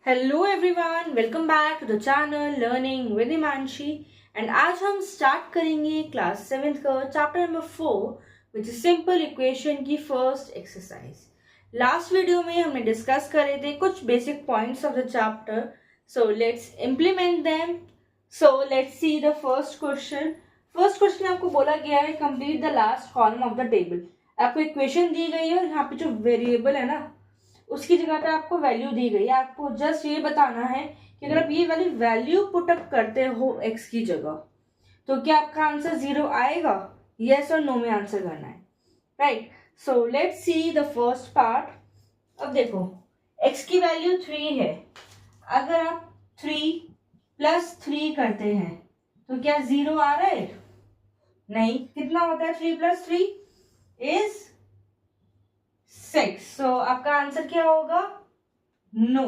Hello everyone, welcome back to the channel learning with Himanshi. And आज हम start करेंगे class 7th का chapter number 4 which is simple equation की first exercise. Last video में हमने discuss करे थे कुछ basic points of the chapter, so let's implement them. So let's see the first question. First question आपको बोला गया है complete the last column of the table. आपको इक्वेशन दी गई है और यहाँ पे जो वेरिएबल है ना उसकी जगह पे आपको वैल्यू दी गई है। आपको जस्ट ये बताना है कि अगर आप ये वाली वैल्यू पुट अप करते हो x की जगह तो क्या आपका आंसर 0 आएगा, यस और नो में आंसर करना है, right. So let's see the first part. अब देखो x की वैल्यू 3 है। अगर आप 3 + 3 करते हैं तो क्या 0 आ रहा है? नहीं। कितना होता है 3 + 3 इज 6। सो आपका आंसर क्या होगा? नो।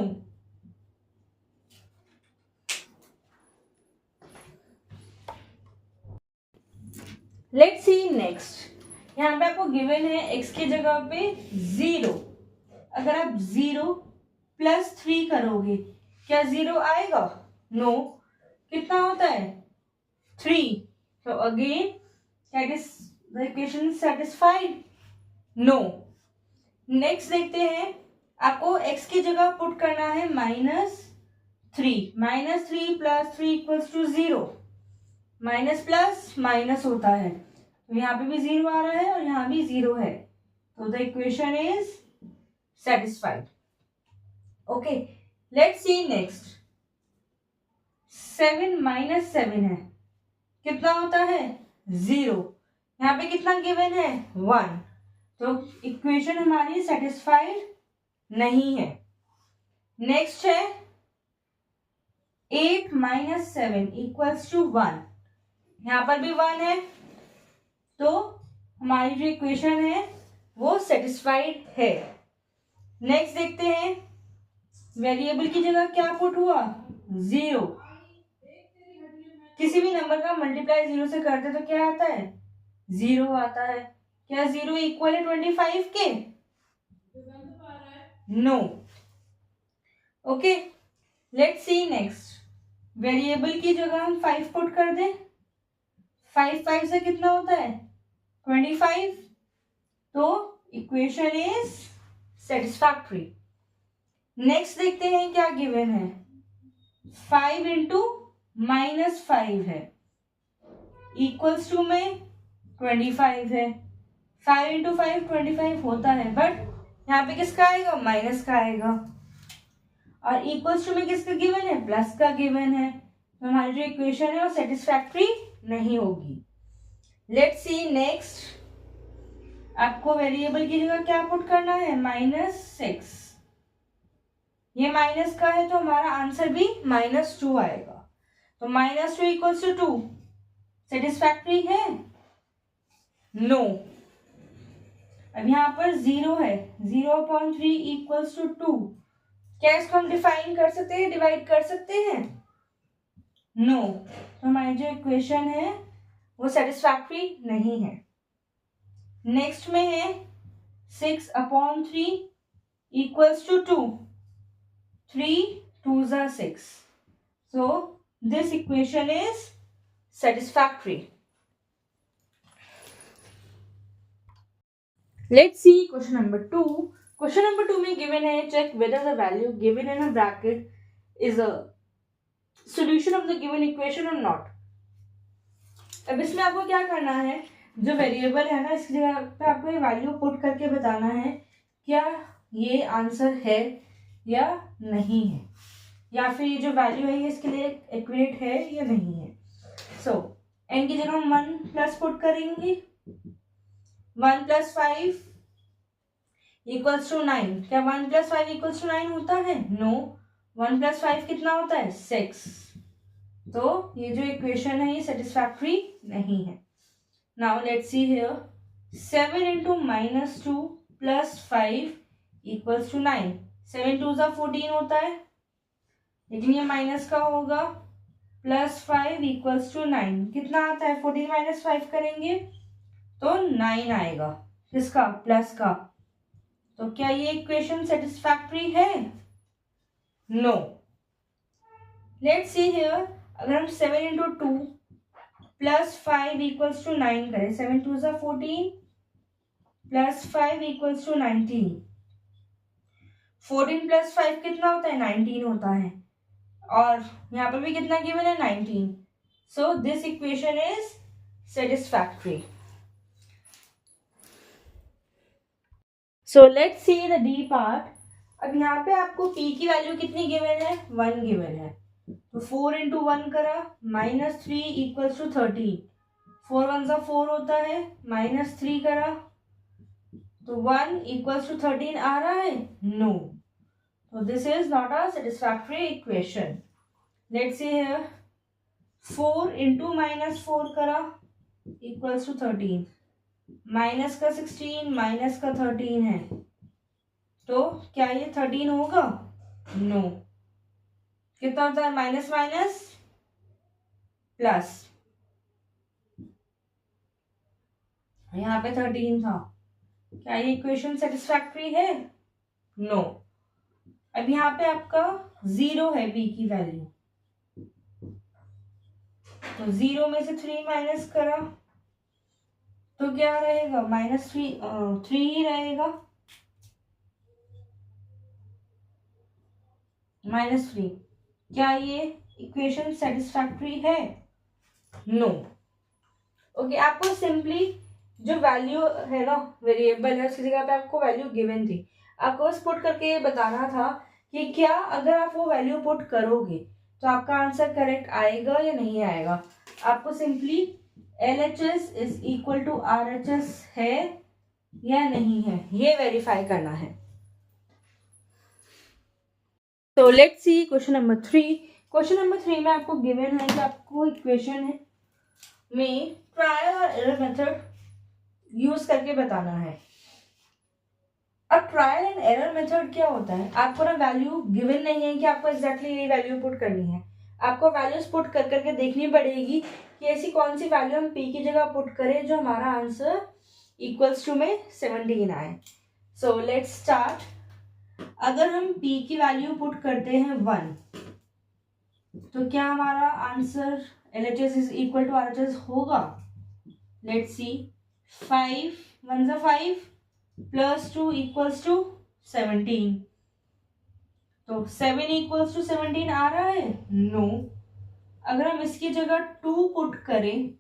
Let's see next. यहाँ पे आपको गिवन है x की जगह पे 0। अगर आप 0 + 3 करोगे क्या 0 आएगा? नो। कितना होता है? 3। तो again that is the equation satisfied? No. Next देखते हैं। आपको x की जगह पुट करना है -3। -3 + 3 = 0। माइनस प्लस माइनस होता है तो यहाँ पे भी 0 आ रहा है और यहाँ भी 0 है, तो the equation is satisfied. Okay, let's see next. 7 - 7 है, कितना होता है? 0। यहाँ पे कितना गिवन है? 1। तो इक्वेशन हमारी सेटिस्फाइड नहीं है। नेक्स्ट है 8 - 7 = 1। यहाँ पर भी 1 है तो हमारी जो इक्वेशन है वो सेटिस्फाइड है। नेक्स्ट देखते हैं। वेरिएबल की जगह क्या पुट हुआ? 0। किसी भी नंबर का मल्टीप्लाई 0 से करते तो क्या आता है? 0 आता है। क्या 0 इक्वल है 25 के? No. Okay, let's see next. Variable की जगह हम 5 पुट कर दें। 5 से कितना होता है? 25। तो इक्वेशन इज सेटिस्फैक्टरी। नेक्स्ट देखते हैं क्या गिवन है। 5 × -5 है इक्वल्स टू में 25 है। 5 × 5 25 होता है, बट यहाँ पे किसका आएगा? माइनस का आएगा। और इक्वल्स टू में किसका गिवन है? प्लस का गिवन है। तो हमारी जो इक्वेशन है वो सेटिस्फैक्टरी नहीं होगी। Let's see next. आपको वेरिएबल की जगह क्या पुट करना है? -6। ये माइनस का है तो हमारा आंसर भी -2 आएगा। तो -2 = 2 सेटिस्फैक्टरी है? नो। अब यहाँ पर 0 है। 0/3 = 2। क्या इसको हम डिफाइन कर सकते हैं, डिवाइड कर सकते हैं? नो। तो हमारी जो इक्वेशन है वो सेटिस्फैक्टरी नहीं है। नेक्स्ट में है 6/3 = 2। 3 2s are 6. So this equation is satisfactory. Let's see question number 2. Question number 2 में given है check whether the value given in a bracket is a solution of the given equation or not. अब इसमें आपको क्या करना है, जो variable है ना इसकी जगह पे आपको ये वैल्यू पुट करके बताना है क्या ये आंसर है या नहीं है, या फिर ये जो वैल्यू है ये इसके लिए एक्यूरेट है या नहीं है। सो n की जगह हम 1 + पुट करेंगे। 1 + 5 = 9। क्या 1 + 5 = 9 होता है? नो। 1 + 5 कितना होता है? 6। तो ये जो इक्वेशन है ये सेटिस्फैक्टरी नहीं है। Now let's see here. 7 × -2 + 5 = 9। 7 2s are 14 होता है, लेकिन ये माइनस का होगा। +5 = 9। कितना आता है? 14 - 5 करेंगे तो 9 आएगा। किसका? प्लस का। तो क्या ये इक्वेशन सेटिस्फैक्टरी है? नो। लेट्स सी हियर, अगर हम 7 इंटू 2 प्लस 5 इक्वल्स टू 9 करें, 7 2 ज़ा 14 प्लस 5 इक्वल्स टू 19। 14 प्लस 5 कितना होता है? 19 होता है, और यहाँ पर भी कितना गिवन है? 19। So this equation is satisfactory. So let's see the D part. अब यहाँ पे आपको p की वैल्यू कितनी गिवन है? 1 गिवन है, तो 4 इंटू 1 करा, -3 इक्वल्स टू 13। 4 1 ज़ा 4 होता है, -3 करा तो 1 इक्वल्स टू 13 आ रहा है? No. So this is not a satisfactory equation. Let's see here. 4 into -4 करा equals to 13. माइनस का 16 माइनस का 13 है, तो क्या ये 13 होगा? नो। कितना होता है? माइनस माइनस प्लस, यहाँ पे 13 था। क्या ये इक्वेशन सेटिस्फैक्ट्री है? नो। अब यहाँ पे आपका 0 है b की वैल्यू, तो 0 में से 3 माइनस करा तो क्या रहेगा? -3 ही रहेगा, -3। क्या ये इक्वेशन सेटिस्फैक्ट्री है? नो। ओके, आपको सिंपली जो वैल्यू है ना, वेरिएबल है, उसकी जगह पे आपको वैल्यू गिवन थी, आपको बस पुट करके ये बताना था कि क्या अगर आप वो वैल्यू पुट करोगे तो आपका आंसर करेक्ट आएगा या नहीं आएगा। आपको simply LHS is equal to RHS है या नहीं है, ये वेरीफाई करना है। तो let's see question number 3। Question number 3 में आपको गिवन है कि आपको इक्वेशन है में ट्रायल और एरर मेथड यूज करके बताना है। अब ट्रायल एंड एरर मेथड क्या होता है? आपको ना वैल्यू गिवन नहीं है कि आपको एग्जैक्टली यही वैल्यू पुट करनी है, आपको वैल्यूज पुट कर करके देखनी पड़ेगी कि ऐसी कौन सी वैल्यू हम p की जगह पुट करें जो हमारा आंसर इक्वल्स टू में 17 आए। So let's start. अगर हम p की वैल्यू पुट करते हैं 1, तो क्या हमारा answer LHS is equal to RHS होगा? Let's see. 5 1 ज़ा 5 प्लस 2 इक्वल्स टू 17, तो 7 इक्वल्स टू 17 आ रहा है? नो। अगर हम इसकी जगह 2 पुट करें,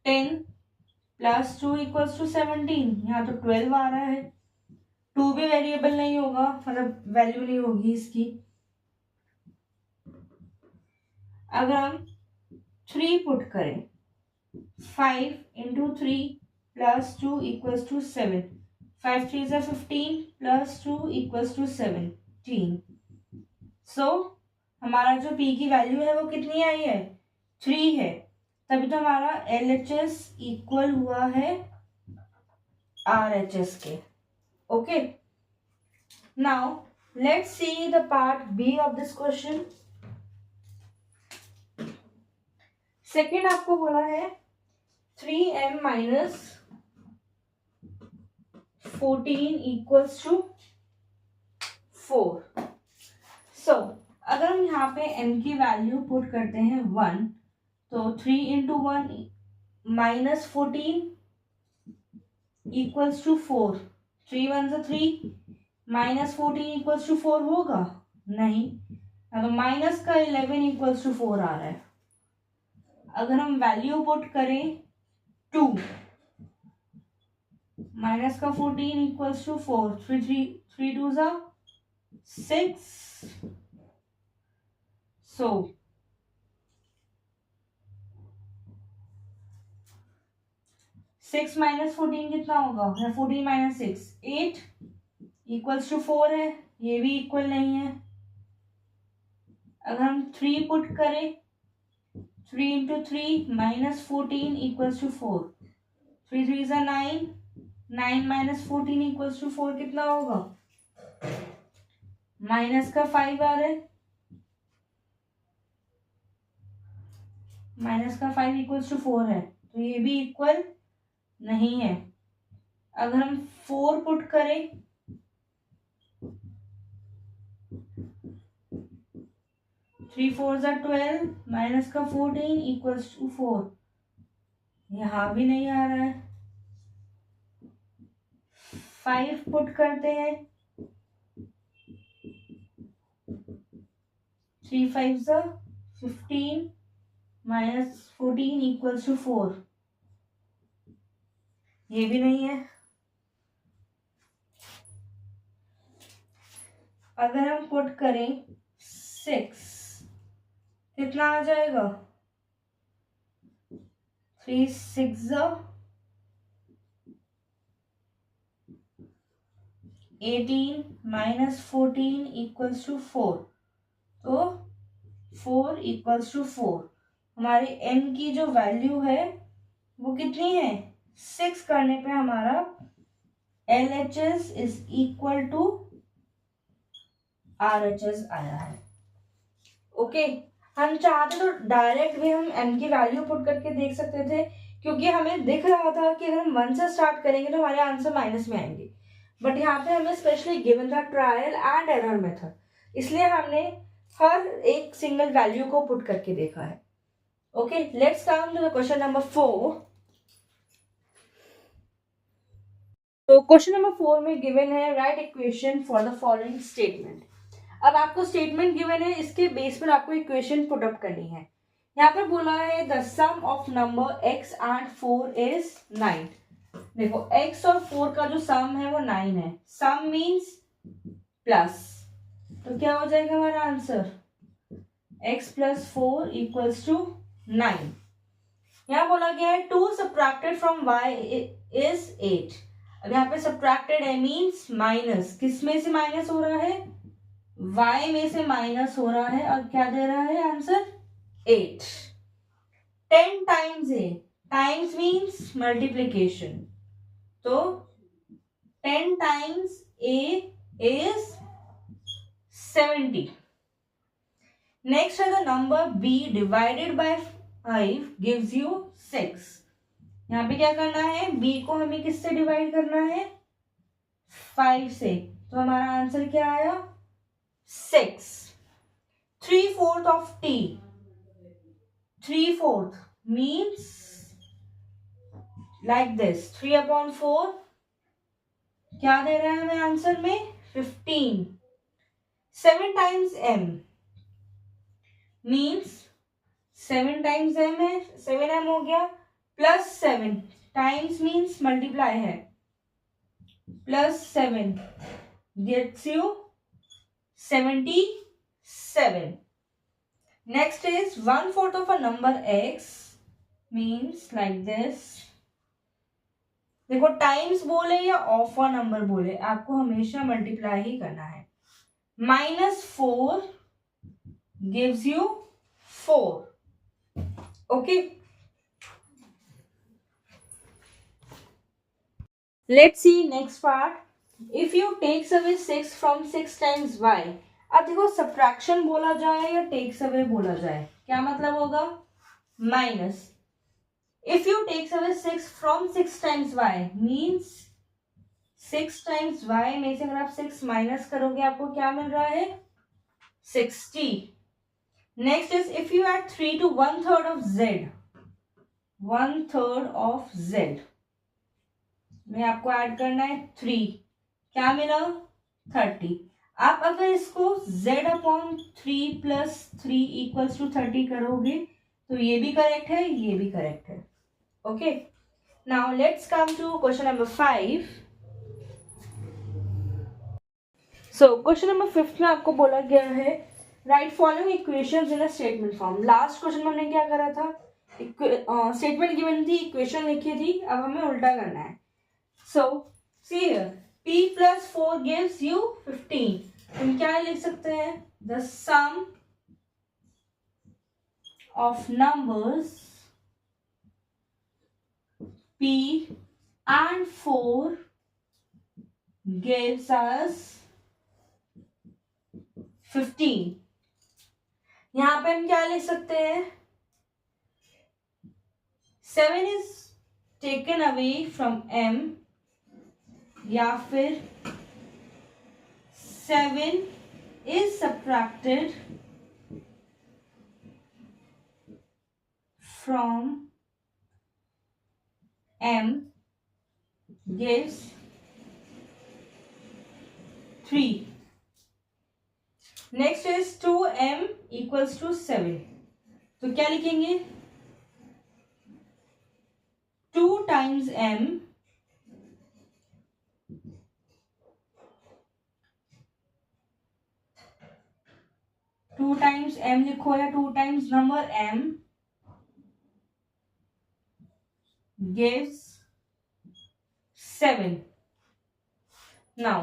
10 प्लस 2 इक्वल्स टू 17, यहाँ तो 12 आ रहा है। 2 भी वेरिएबल नहीं होगा, मतलब वैल्यू नहीं होगी इसकी। अगर हम 3 पुट करें, 5 इंटू 3 प्लस 2 इक्वल्स टू 7, 5 3 ज़ा 15 प्लस 2 इक्वल्स टू 17। सो हमारा जो p की वैल्यू है वो कितनी आई है? 3 है, तभी तो हमारा LHS इक्वल हुआ है RHS के। Okay, now let's see the part B of this question. Second आपको बोला है 3m माइनस 14 इक्वल्स टू 4। सो अगर हम यहाँ पे m की वैल्यू पुट करते हैं 1, तो 3 इंटू 1 माइनस 14 इक्वल्स टू 4। 3 1 ज़ा 3 माइनस 14 इक्वल्स टू 4 होगा? नहीं, तो माइनस का 11 इक्वल्स टू 4 आ रहा है। अगर हम वैल्यू पुट करें 2, माइनस का 14 इक्वल्स टू 4, 3 2 ज़ा 6। सो 6 माइनस 14 कितना होगा? 14 माइनस 6 8 इक्वल्स टू 4 है, ये भी इक्वल नहीं है। अगर हम 3 पुट करें, 3 इंटू 3 माइनस 14 इक्वल्स टू 4, 3 3 ज़ा 9, 9 माइनस 14 इक्वल्स टू 4 कितना होगा? माइनस का 5 आ रहा है, माइनस का 5 इक्वल्स टू 4 है, तो ये भी इक्वल नहीं है। अगर हम 4 पुट करें, 3 4 ज़ा 12 माइनस का 14 इक्वल्स टू 4। यहाँ भी नहीं आ रहा है। 5 पुट करते हैं, 3 5 ज़ा 15 माइनस 14 इक्वल्स टू 4। ये भी नहीं है। अगर हम पुट करें 6, कितना आ जाएगा? 3 6 ज़ा 18 माइनस 14 इक्वल्स टू 4। तो 4 इक्वल्स टू 4। हमारे n की जो वैल्यू है वो कितनी है? 6 करने पे हमारा LHS is equal to RHS आया है। ओके, हम चाहते तो डायरेक्ट भी हम n की वैल्यू पुट करके देख सकते थे, क्योंकि हमें दिख रहा था कि अगर हम 1 से स्टार्ट करेंगे तो हमारे आंसर माइनस में आएंगे। बट यहाँ पे हमें स्पेशली गिवन था ट्रायल एंड एरर मेथड, इसलिए हमने हर एक सिंगल वैल्यू को पुट करके देखा है। Okay, let's come to the question number 4। तो क्वेश्चन नंबर 4 में गिवन है write equation for the following statement. अब आपको स्टेटमेंट गिवन है, इसके बेस पर आपको इक्वेशन पुट अप करनी है। यहाँ पर बोला है the sum of number x and 4 is 9। देखो x और 4 का जो सम है वो 9 है। सम मीन्स प्लस, तो क्या हो जाएगा हमारा आंसर? x plus 4 equals to 9। यहाँ बोला गया है 2 सब्ट्रैक्टेड फ्रॉम y इज 8। अब यहाँ पे सब्ट्रैक्टेड है मीन्स माइनस। किस में से माइनस हो रहा है? y में से माइनस हो रहा है, और क्या दे रहा है answer? 8। 10 times a, times means multiplication, तो 10 टाइम्स a is 70। नेक्स्ट है the number b divided by 5 gives you 6। यहाँ पे क्या करना है? b को हमें किससे डिवाइड करना है? 5 से, तो हमारा आंसर क्या आया? 6। 3/4 of t, 3/4 means like this, 3/4 क्या दे रहा है हमें आंसर में? 15। 7 times m means 7 times m है, 7m हो गया, प्लस 7 टाइम्स मीन्स मल्टीप्लाई है, plus 7 gets you 77। Next is 1/4 of a number x means like this। देखो टाइम्स बोले या ऑफ अ नंबर बोले, आपको हमेशा मल्टीप्लाई ही करना है। -4 gives you 4। Okay, let's see next part. If you takes away 6 from 6 times y। अब देखो सब्ट्रैक्शन बोला जाए या टेक्स अवे बोला जाए, क्या मतलब होगा? Minus. If you takes away 6 from 6 times y means 6 times y में से अगर आप 6 माइनस करोगे आपको क्या मिल रहा है? 60। Next is if you add 3 to 1/3 of z, 1/3 of z में आपको ऐड करना है 3, क्या मिला? 30। आप अगर इसको z/3 + 3 = 30 करोगे तो ये भी करेक्ट है, ये भी करेक्ट है। Okay, now let's come to question number 5। So question number 5 में आपको बोला गया है write following equations in a statement form. Last question में हमने क्या करा था? स्टेटमेंट गिवन थी, इक्वेशन लिखी थी, अब हमें उल्टा करना है। सो see here, p + 4 gives you 15। हम क्या लिख सकते हैं? The sum of numbers p and 4 gives us 15। यहां पे हम क्या लिख सकते हैं? 7 is taken away from m, या फिर 7 is subtracted from M gives 3. Next is 2m equals to 7. तो क्या लिखेंगे? 2 टाइम्स m 2 टाइम्स m लिखो या 2 times number m gives 7. Now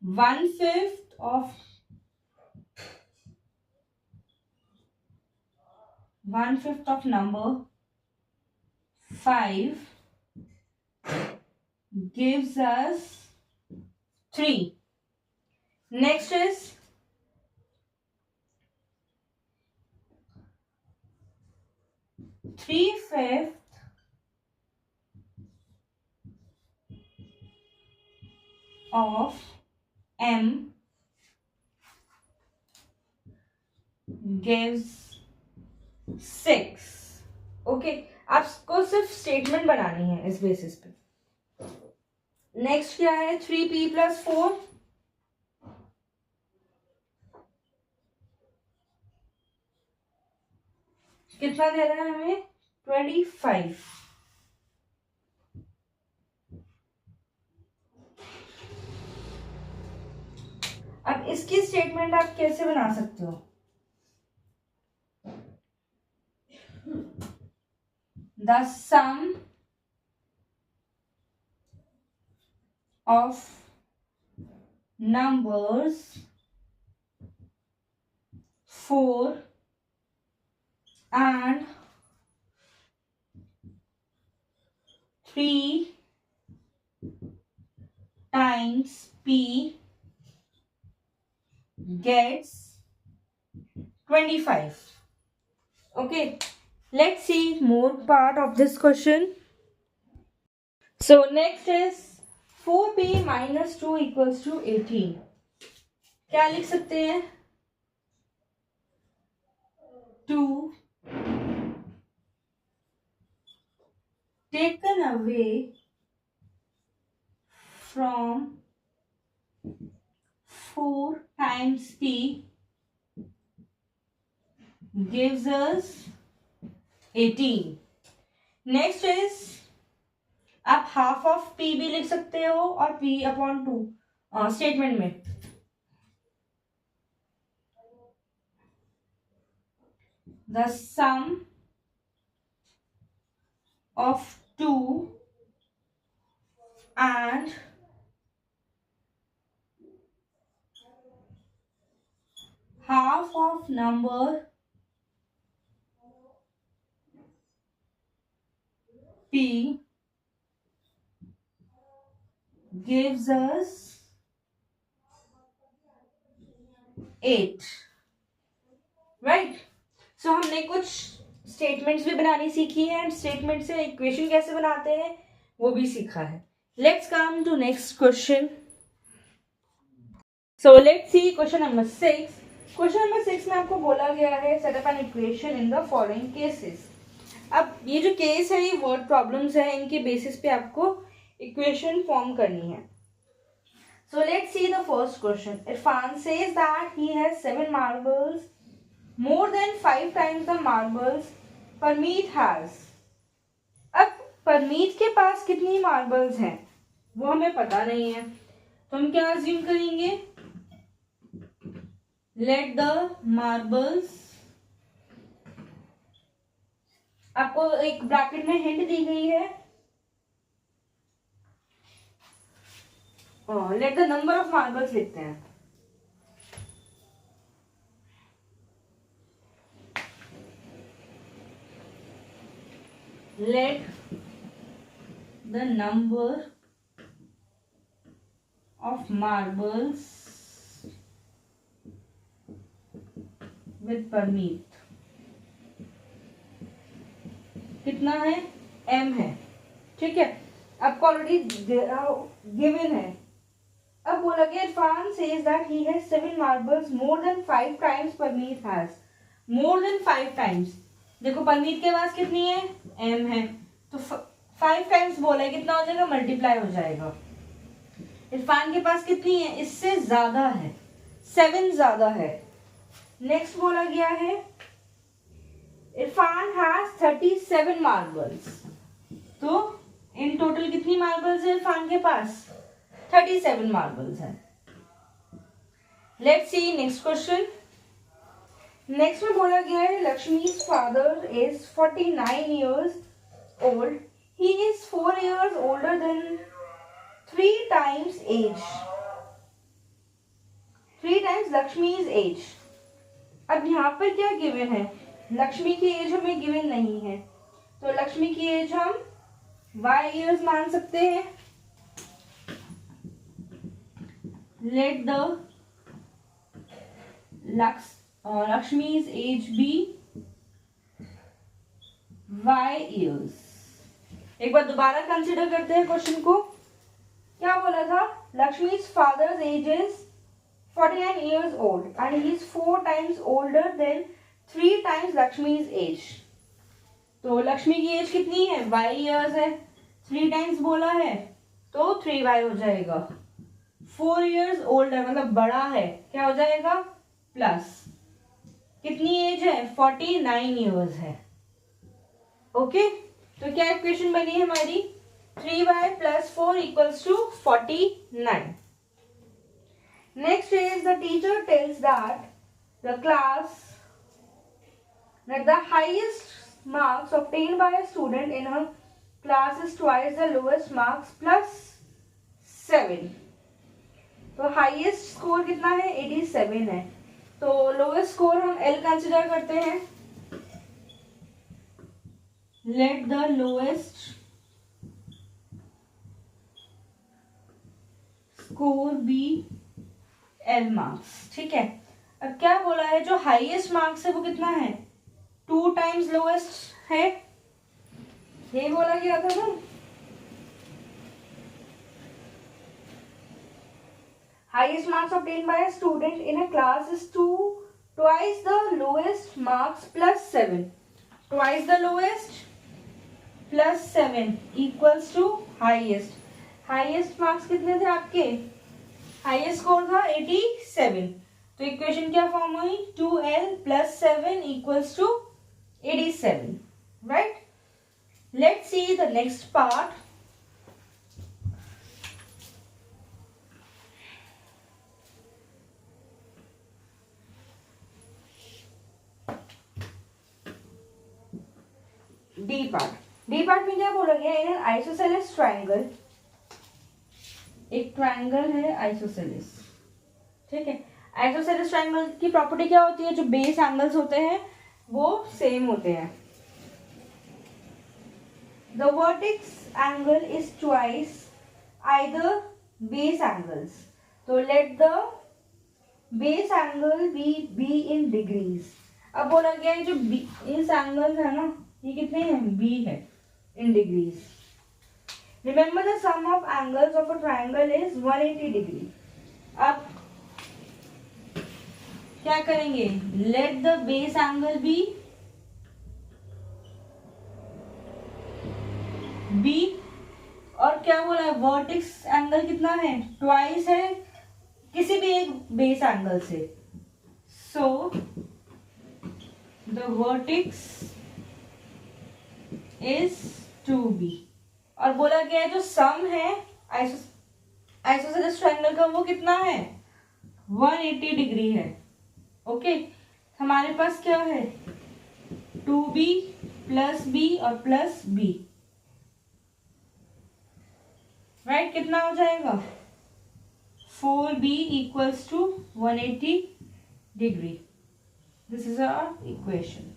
1/5 of 1/5 of number 5 gives us 3. Next is 3/5 of m gives 6. Okay, आपको सिर्फ statement बनानी है इस बेसिस पे. नेक्स्ट क्या है? 3p + 4. कितना दे रहा है हमें? 25. अब इसकी स्टेटमेंट आप कैसे बना सकते हो? The sum of numbers 4 and 3 times p gets 25. Okay, let's see more part of this question. So next is 4p minus 2 equals to 18. क्या लिख सकते हैं? 2 taken away from 4 times p gives us 18. Next is आप half of p भी लिख सकते हो और p/2 स्टेटमेंट में. The sum of 2 and half of number p gives us 8. Right. सो हमने कुछ स्टेटमेंट्स भी बनानी सीखी है एंड स्टेटमेंट से इक्वेशन कैसे बनाते हैं वो भी सीखा है. Let's come to next question. So let's see question number 6. Question number 6 में आपको बोला गया है set up an equation in the following cases. अब ये जो केस है ये वर्ड प्रॉब्लम्स है, इनके बेसिस पे आपको इक्वेशन फॉर्म करनी है. So let's see the first question. Irfan says that he has 7 marbles, more than 5 times the marbles Parmeet has. अब परमीत के पास कितनी मार्बल्स हैं वो हमें पता नहीं है, तो हम क्या अज्यूम करेंगे? लेट द मार्बल्स, आपको एक ब्रैकेट में हिंट दी गई है, let the number of marbles लिखते हैं. Let the number of marbles with Parmeet कितना है? m है. ठीक है, आपको ऑलरेडी गिवन है. अब बोला गया Irfan says that he has 7 marbles more than 5 times Parmeet has. more than 5 times. देखो परमीत के पास कितनी है, m है, तो 5 टाइम्स बोला है, कितना हो जाएगा, मल्टीप्लाई हो जाएगा। इरफान के पास कितनी है, इससे ज्यादा है, 7 ज्यादा है। नेक्स्ट बोला गया है इरफान हैज 37 मार्बल्स, तो इन टोटल कितनी मार्बल्स है इरफान के पास, 37 मार्बल्स है। Let's see next question. Next में बोला गया है लक्ष्मी's father is 49 years old, he is 4 years older than 3 times age, 3 times लक्ष्मी's age। अब यहाँ पर क्या गिवन है, लक्ष्मी की एज हमें गिवन नहीं है, तो लक्ष्मी की एज हम y years मान सकते हैं। Let the Lakshmi's age be y years। एक बार दोबारा कंसिडर करते हैं क्वेश्चन को। क्या बोला था, लक्ष्मी's father's age is 49 years old and he is 4 times older than 3 times लक्ष्मी's age। तो लक्ष्मी की एज कितनी है, y years है, 3 टाइम्स बोला है तो 3y हो जाएगा। 4 years older मतलब बड़ा है, क्या हो जाएगा, प्लस कितनी एज है, 49 years है। ओके, तो क्या इक्वेशन बनी है हमारी, 3y plus 4 equals to 49। Next is the teacher tells that the highest marks obtained by a student in her class is twice the lowest marks plus 7। तो highest score कितना है, 87 है, तो लोएस्ट स्कोर हम L consider करते हैं। Let the lowest score be L marks, ठीक है। अब क्या बोला है, जो हाईएस्ट मार्क्स है वो कितना है, 2 टाइम्स लोएस्ट है, ये बोला गया था ना। Highest marks obtained by a student in a class is twice the lowest marks plus 7. Twice the lowest plus 7 equals to highest. Highest marks कितने थे आपके, हाईएस्ट स्कोर था 87, तो इक्वेशन क्या फॉर्म हुई, 2L plus 7 equals to 87, right? Let's see the next part. D part में क्या बोला गया, इन एन आइसोसेलेस ट्रायंगल, एक ट्रायंगल है आइसोसेलेस, ठीक है। आइसोसेलेस ट्रायंगल की प्रॉपर्टी क्या होती है, जो बेस एंगल्स होते हैं वो सेम होते हैं। The vertex angle is twice either base angles, तो let the base angle be in degrees. अब बोला गया है जो इस एंगल्स है ना, ये कितने हैं, बी है in degrees. Remember the sum of angles of a triangle is 180 degree. अब क्या करेंगे, let the base angle be b, और क्या बोला है, वर्टेक्स एंगल कितना है, ट्वाइस है किसी भी एक बेस एंगल से, so the vertex is 2b। और बोला गया है जो सम है आइसोसेलेस ट्रायंगल का वो कितना है, 180 डिग्री है। ओके, हमारे पास क्या है, 2b प्लस b और प्लस b, राइट, कितना हो जाएगा, 4b equals to 180 degree. This is our equation,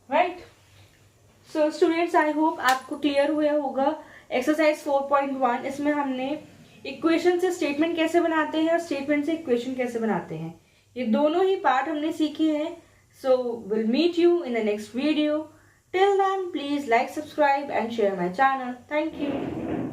right. So students, I hope आपको क्लियर हुआ होगा एक्सरसाइज 4.1। इसमें हमने इक्वेशन से स्टेटमेंट कैसे बनाते हैं और स्टेटमेंट से इक्वेशन कैसे बनाते हैं, ये दोनों ही पार्ट हमने सीखे हैं। So will meet you in the next video. Till then please like, subscribe and share my channel. Thank you.